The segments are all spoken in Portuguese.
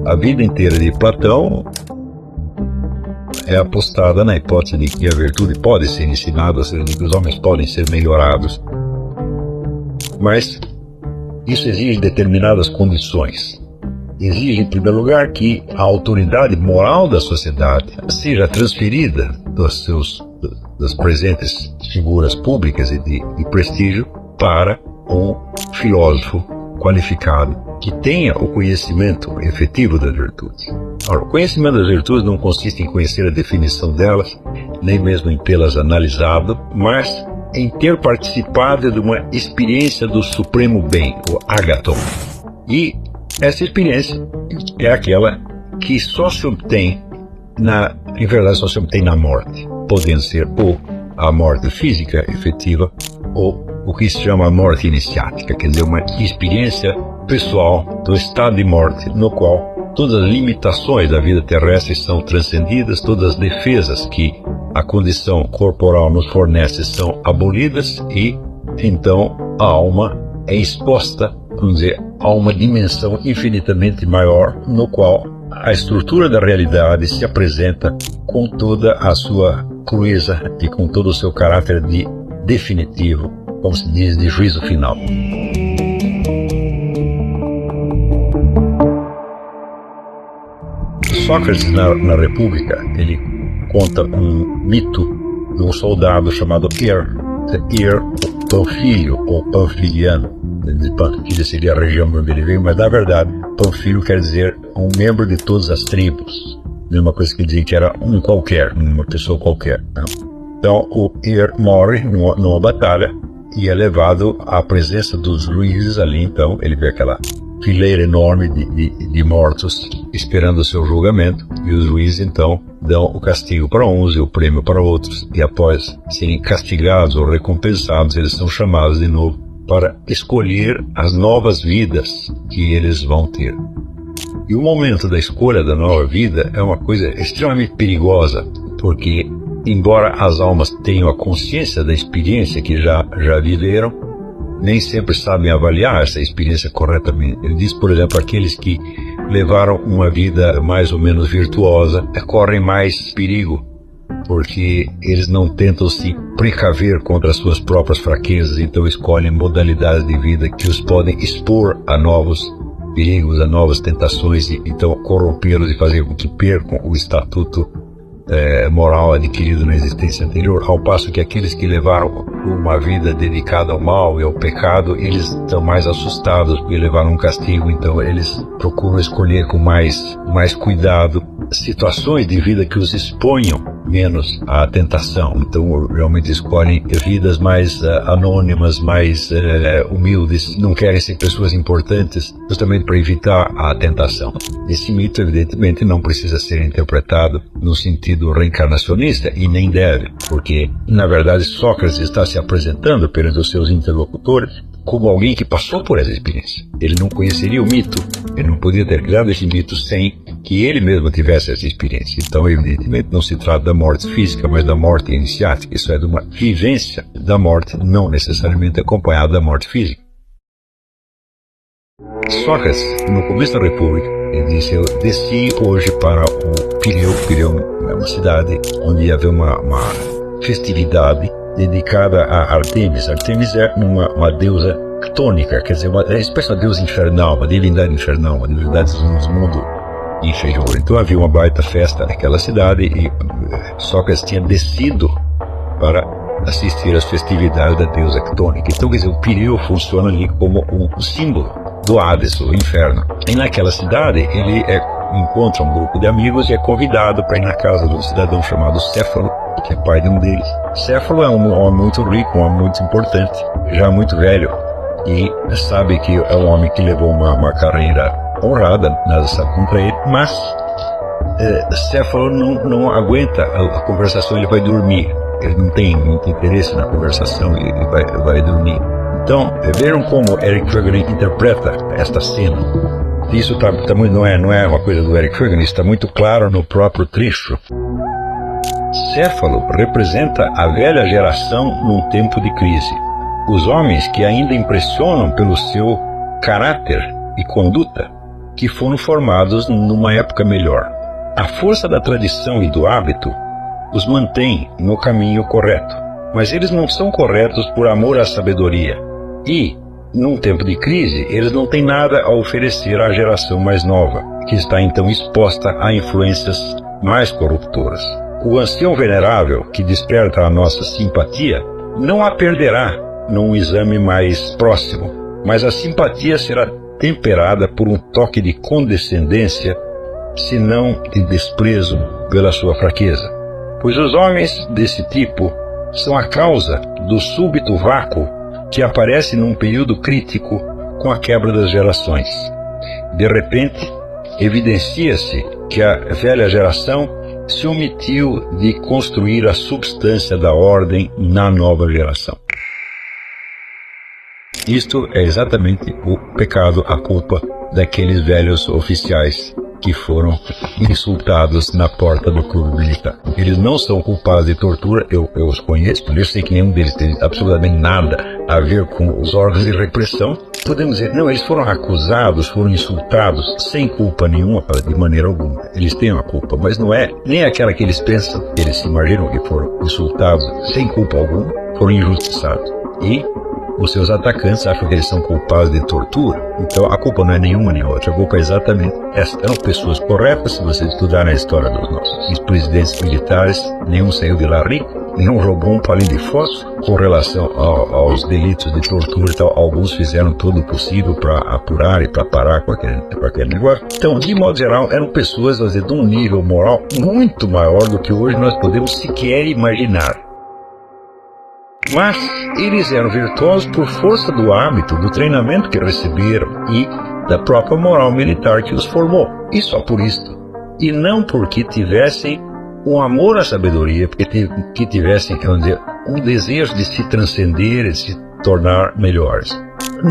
A vida inteira de Platão é apostada na hipótese de que a virtude pode ser ensinada, ou seja, de que os homens podem ser melhorados. Mas isso exige determinadas condições. Exige, em primeiro lugar, que a autoridade moral da sociedade seja transferida das presentes figuras públicas e de prestígio para um filósofo qualificado que tenha o conhecimento efetivo das virtudes. Ora, o conhecimento das virtudes não consiste em conhecer a definição delas, nem mesmo em tê-las analisado, mas em ter participado de uma experiência do supremo bem, o agathon. E essa experiência é aquela que só se obtém em verdade só se obtém na morte, podendo ser ou a morte física efetiva ou o que se chama morte iniciática, quer dizer, uma experiência pessoal do estado de morte no qual todas as limitações da vida terrestre são transcendidas, todas as defesas que a condição corporal nos fornece são abolidas e então a alma é exposta, vamos dizer, a uma dimensão infinitamente maior no qual a estrutura da realidade se apresenta com toda a sua crueza e com todo o seu caráter de definitivo, como se diz, de juízo final. Sócrates, na República, ele conta um mito de um soldado chamado Panfilio, ou Panfiliano. Panfilio seria a região onde ele veio, mas na verdade, Panfilio quer dizer um membro de todas as tribos. Mesma coisa que dizia que era um qualquer, uma pessoa qualquer. Não? Então, o morre numa batalha e é levado à presença dos juízes ali. Então, ele vê aquela fileira enorme de mortos esperando o seu julgamento, e os juízes então dão o castigo para uns e o prêmio para outros, e após serem castigados ou recompensados, eles são chamados de novo para escolher as novas vidas que eles vão ter. E o momento da escolha da nova vida é uma coisa extremamente perigosa, porque embora as almas tenham a consciência da experiência que já viveram, nem sempre sabem avaliar essa experiência corretamente. Ele diz, por exemplo, aqueles que levaram uma vida mais ou menos virtuosa correm mais perigo, porque eles não tentam se precaver contra as suas próprias fraquezas, então escolhem modalidades de vida que os podem expor a novos perigos, a novas tentações, e então corrompê-los e fazer com que percam o estatuto moral adquirido na existência anterior, ao passo que aqueles que levaram uma vida dedicada ao mal e ao pecado, eles estão mais assustados porque levaram um castigo, então eles procuram escolher com mais cuidado situações de vida que os exponham menos à tentação. Então realmente escolhem vidas mais anônimas, mais humildes, não querem ser pessoas importantes, justamente para evitar a tentação. Esse mito evidentemente não precisa ser interpretado no sentido reencarnacionista, e nem deve, porque na verdade Sócrates está se apresentando perante os seus interlocutores como alguém que passou por essa experiência. Ele não conheceria o mito, ele não poderia ter criado esse mito sem que ele mesmo tivesse essa experiência. Então, evidentemente, não se trata da morte física, mas da morte iniciática. Isso é de uma vivência da morte, não necessariamente acompanhada da morte física. Sócrates, no começo da República, ele disse: eu desci hoje para o Pireu. Pireu é uma cidade onde ia haver uma festividade dedicada a Artemis. Artemis é uma deusa ctônica, quer dizer, uma espécie de deusa infernal, uma divindade infernal, uma divindade do mundo inferior. Então havia uma baita festa naquela cidade e Sócrates tinha descido para assistir às festividades da deusa ctônica. Então, quer dizer, o Pireu funciona ali como um símbolo do Hades, o inferno. E naquela cidade ele encontra um grupo de amigos e é convidado para ir na casa de um cidadão chamado Céfalo, que é pai de um deles. Céfalo é um homem muito rico, um homem muito importante, já muito velho, e sabe que é um homem que levou uma carreira honrada, nada sabe contra ele, mas Céfalo não aguenta a conversação, ele vai dormir. Ele não tem muito interesse na conversação e ele vai dormir. Então, vejam como Eric Froegen interpreta esta cena. Isso não é uma coisa do Eric Froegen, isso está muito claro no próprio trecho. Céfalo representa a velha geração num tempo de crise. Os homens que ainda impressionam pelo seu caráter e conduta, que foram formados numa época melhor. A força da tradição e do hábito os mantém no caminho correto, mas eles não são corretos por amor à sabedoria. E, num tempo de crise, eles não têm nada a oferecer à geração mais nova, que está então exposta a influências mais corruptoras. O ancião venerável, que desperta a nossa simpatia, não a perderá num exame mais próximo, mas a simpatia será temperada por um toque de condescendência, se não de desprezo pela sua fraqueza. Pois os homens desse tipo são a causa do súbito vácuo que aparece num período crítico com a quebra das gerações. De repente, evidencia-se que a velha geração se omitiu de construir a substância da ordem na nova geração. Isto é exatamente o pecado, a culpa daqueles velhos oficiais que foram insultados na porta do clube militar. Eles não são culpados de tortura, eu os conheço, eu sei que nenhum deles tem absolutamente nada a ver com os órgãos de repressão. Podemos dizer, não, eles foram acusados, foram insultados, sem culpa nenhuma, de maneira alguma. Eles têm uma culpa, mas não é nem aquela que eles pensam. Eles se imaginam que foram insultados sem culpa alguma, foram injustiçados. E os seus atacantes acham que eles são culpados de tortura. Então a culpa não é nenhuma nem outra, a culpa é exatamente essa. Eram pessoas corretas. Se você estudar na história dos nossos presidentes militares, nenhum saiu de lá rico, nenhum roubou um palito de fósforo. Com relação aos delitos de tortura e tal, alguns fizeram todo o possível para apurar e para parar com aquele negócio. Então, de modo geral, eram pessoas, vamos dizer, de um nível moral muito maior do que hoje nós podemos sequer imaginar. Mas eles eram virtuosos por força do hábito, do treinamento que receberam e da própria moral militar que os formou. E só por isto. E não porque tivessem um amor à sabedoria, porque que tivessem, vamos dizer, um desejo de se transcender e de se tornar melhores.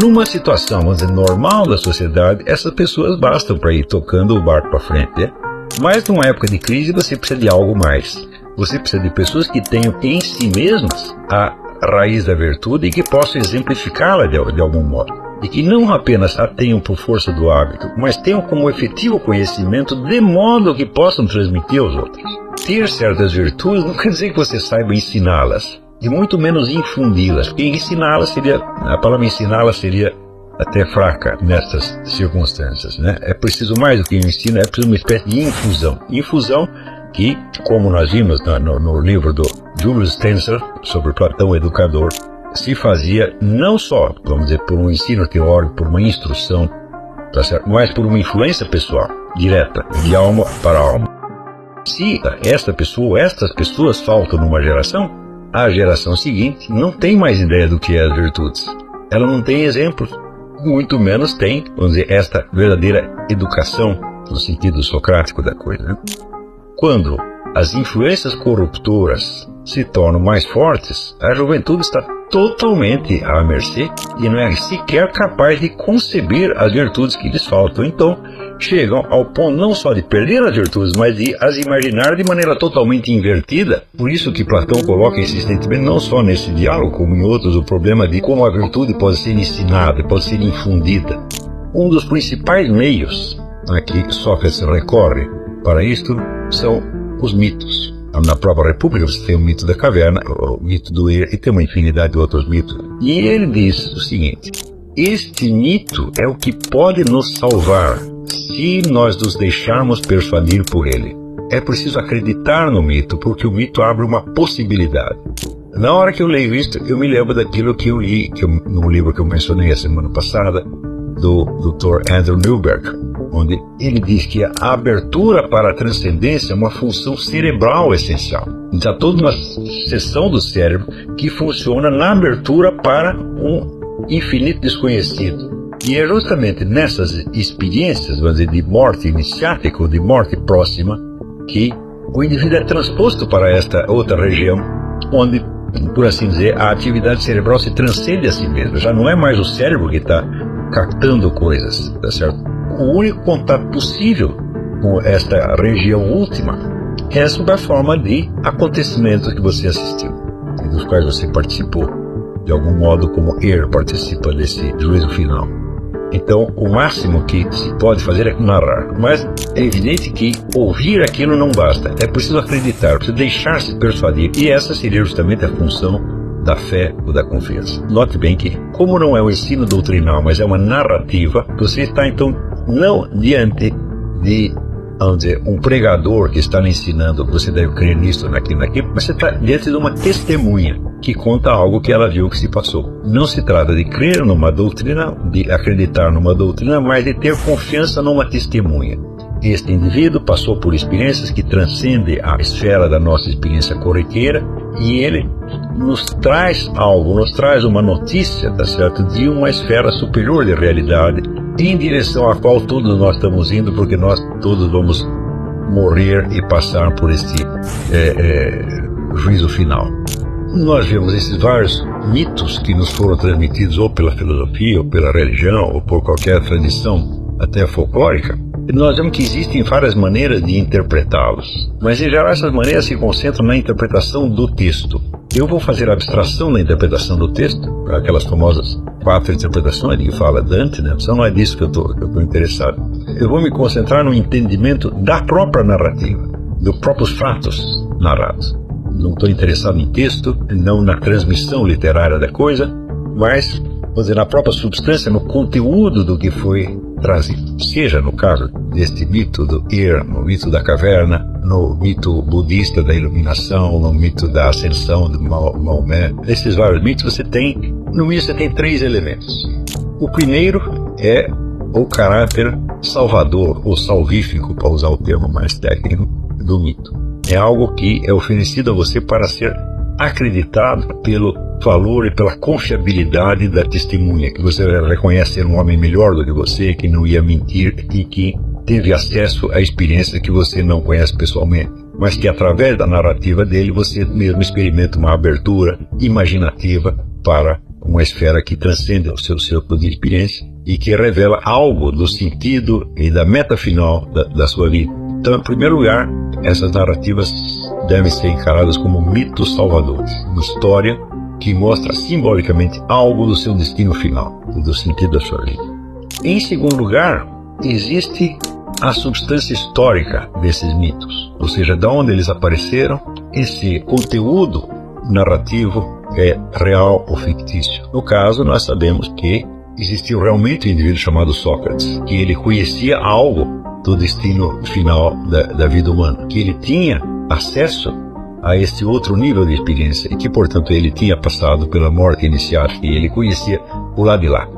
Numa situação, vamos dizer, normal da sociedade, essas pessoas bastam para ir tocando o barco para frente, né? Mas numa época de crise você precisa de algo mais. Você precisa de pessoas que tenham em si mesmas a raiz da virtude e que possam exemplificá-la de algum modo. E que não apenas a tenham por força do hábito, mas tenham como efetivo conhecimento de modo que possam transmitir aos outros. Ter certas virtudes não quer dizer que você saiba ensiná-las, e muito menos infundi-las, porque ensiná-las seria, a palavra ensiná-las seria até fraca nessas circunstâncias, né? É preciso mais do que ensino, é preciso uma espécie de infusão. Infusão que, como nós vimos no livro do Julius Stenser, sobre Platão Educador, se fazia não só, vamos dizer, por um ensino teórico, por uma instrução, tá certo? Mas por uma influência pessoal, direta, de alma para alma. Se estas pessoas faltam numa geração, a geração seguinte não tem mais ideia do que é as virtudes. Ela não tem exemplos, muito menos tem, vamos dizer, esta verdadeira educação, no sentido socrático da coisa, né? Quando as influências corruptoras se tornam mais fortes, a juventude está totalmente à mercê e não é sequer capaz de conceber as virtudes que lhes faltam. Então, chegam ao ponto não só de perder as virtudes, mas de as imaginar de maneira totalmente invertida. Por isso que Platão coloca insistentemente, não só nesse diálogo, como em outros, o problema de como a virtude pode ser ensinada, pode ser infundida. Um dos principais meios a que Sócrates recorre para isto são os mitos. Na própria República você tem o mito da caverna, o mito do Er, e tem uma infinidade de outros mitos. E ele diz o seguinte: este mito é o que pode nos salvar se nós nos deixarmos persuadir por ele. É preciso acreditar no mito, porque o mito abre uma possibilidade. Na hora que eu leio isto, eu me lembro daquilo que eu li num livro que eu mencionei a semana passada, do Dr. Andrew Newberg, onde ele diz que a abertura para a transcendência é uma função cerebral essencial. Então, há toda uma seção do cérebro que funciona na abertura para um infinito desconhecido. E é justamente nessas experiências, vamos dizer, de morte iniciática ou de morte próxima, que o indivíduo é transposto para esta outra região, onde, por assim dizer, a atividade cerebral se transcende a si mesma. Já não é mais o cérebro que está captando coisas, tá certo? O único contato possível com esta região última é sob a forma de acontecimentos que você assistiu e dos quais você participou, de algum modo, como Er participa desse juízo final. Então, o máximo que se pode fazer é narrar. Mas é evidente que ouvir aquilo não basta. É preciso acreditar, preciso deixar-se persuadir. E essa seria justamente a função da fé ou da confiança. Note bem que, como não é um ensino doutrinal, mas é uma narrativa, você está então não diante de, vamos dizer, um pregador que está lhe ensinando, você deve crer nisso, naquilo, mas você está diante de uma testemunha que conta algo que ela viu que se passou. Não se trata de crer numa doutrina, de acreditar numa doutrina, mas de ter confiança numa testemunha. Este indivíduo passou por experiências que transcendem a esfera da nossa experiência corriqueira e ele nos traz algo, nos traz uma notícia, tá certo, de uma esfera superior de realidade em direção à qual todos nós estamos indo, porque nós todos vamos morrer e passar por este juízo final. Nós vemos esses vários mitos que nos foram transmitidos ou pela filosofia, ou pela religião, ou por qualquer tradição até folclórica. E nós vemos que existem várias maneiras de interpretá-los, mas em geral essas maneiras se concentram na interpretação do texto. Eu vou fazer a abstração da interpretação do texto, para aquelas famosas 4 interpretações de que fala Dante, né? Então não é disso que eu estou interessado. Eu vou me concentrar no entendimento da própria narrativa, dos próprios fatos narrados. Não estou interessado em texto, não na transmissão literária da coisa, mas, vamos dizer, na própria substância, no conteúdo do que foi trazido. Seja no caso deste mito do Ir, no mito da caverna, no mito budista da iluminação, no mito da ascensão de Maomé. Nesses vários mitos no mínimo você tem 3 elementos. O primeiro é o caráter salvador, ou salvífico, para usar o termo mais técnico, do mito. É algo que é oferecido a você para ser acreditado pelo valor e pela confiabilidade da testemunha, que você reconhece ser um homem melhor do que você, que não ia mentir e que teve acesso a experiências que você não conhece pessoalmente, mas que através da narrativa dele você mesmo experimenta uma abertura imaginativa para uma esfera que transcende o seu círculo de experiência e que revela algo do sentido e da meta final da sua vida. Então, em primeiro lugar, essas narrativas devem ser encaradas como mitos salvadores, uma história que mostra simbolicamente algo do seu destino final, do sentido da sua vida. Em segundo lugar, existe a substância histórica desses mitos, ou seja, de onde eles apareceram, esse conteúdo narrativo é real ou fictício. No caso, nós sabemos que existiu realmente um indivíduo chamado Sócrates, que ele conhecia algo do destino final da vida humana, que ele tinha acesso a este outro nível de experiência e que, portanto, ele tinha passado pela morte iniciática e ele conhecia o lado de lá.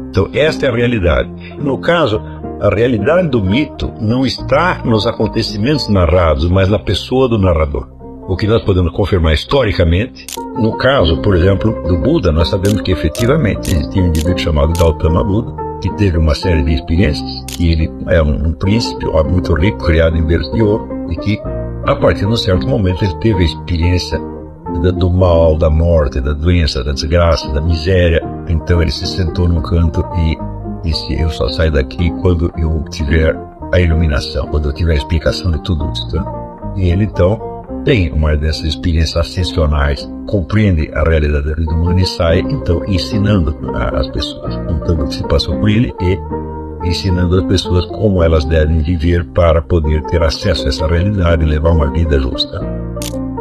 Então, esta é a realidade. No caso, a realidade do mito não está nos acontecimentos narrados, mas na pessoa do narrador. O que nós podemos confirmar historicamente, no caso, por exemplo, do Buda, nós sabemos que efetivamente existia um indivíduo chamado Gautama Buda, que teve uma série de experiências, que ele é um príncipe muito rico, criado em berço de ouro, e que, a partir de um certo momento, ele teve a experiência do mal, da morte, da doença, da desgraça, da miséria. Então ele se sentou num canto e disse: eu só saio daqui quando eu tiver a iluminação, quando eu tiver a explicação de tudo isso. E ele, então, tem uma dessas experiências ascensionais, compreende a realidade da vida humana e sai, então, ensinando as pessoas, contando o que se passou com ele e ensinando as pessoas como elas devem viver para poder ter acesso a essa realidade e levar uma vida justa.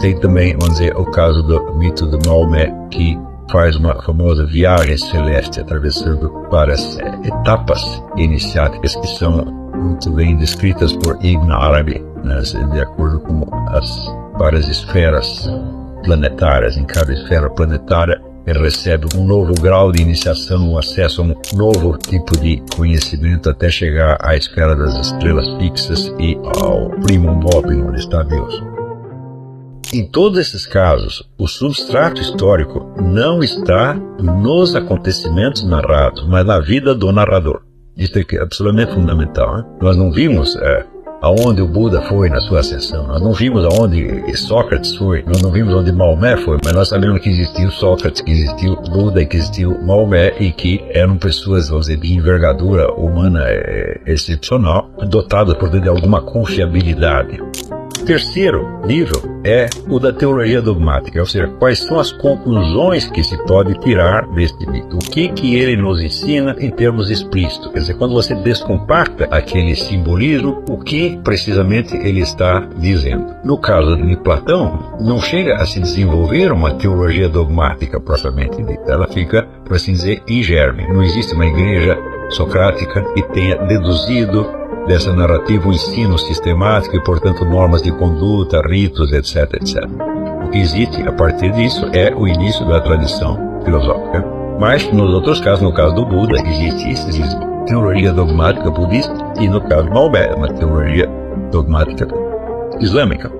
Tem também, vamos dizer, o caso do mito de Maomé, que faz uma famosa viagem celeste, atravessando várias etapas iniciáticas que são muito bem descritas por Ibn Arabi, né, de acordo com as várias esferas planetárias. Em cada esfera planetária ele recebe um novo grau de iniciação, um acesso a um novo tipo de conhecimento até chegar à esfera das estrelas fixas e ao primum mobile, onde está Deus. Em todos esses casos, o substrato histórico não está nos acontecimentos narrados, mas na vida do narrador. Isso é absolutamente fundamental, né? Nós não vimos aonde o Buda foi na sua ascensão, nós não vimos aonde Sócrates foi, nós não vimos onde Maomé foi, mas nós sabemos que existiu Sócrates, que existiu Buda, que existiu Maomé e que eram pessoas, vamos dizer, de envergadura humana excepcional, dotadas, portanto, de alguma confiabilidade. terceiro nível é o da teologia dogmática, ou seja, quais são as conclusões que se pode tirar deste mito, o que ele nos ensina em termos explícitos, quer dizer, quando você descompacta aquele simbolismo, o que precisamente ele está dizendo. No caso de Platão, não chega a se desenvolver uma teologia dogmática propriamente dita, ela fica, por assim dizer, em germe. Não existe uma igreja socrática que tenha deduzido dessa narrativa um ensino sistemático e, portanto, normas de conduta, ritos, etc, etc. O que existe a partir disso é o início da tradição filosófica. Mas, nos outros casos, no caso do Buda, existe teologia dogmática budista e, no caso de Maomé, uma teologia dogmática islâmica.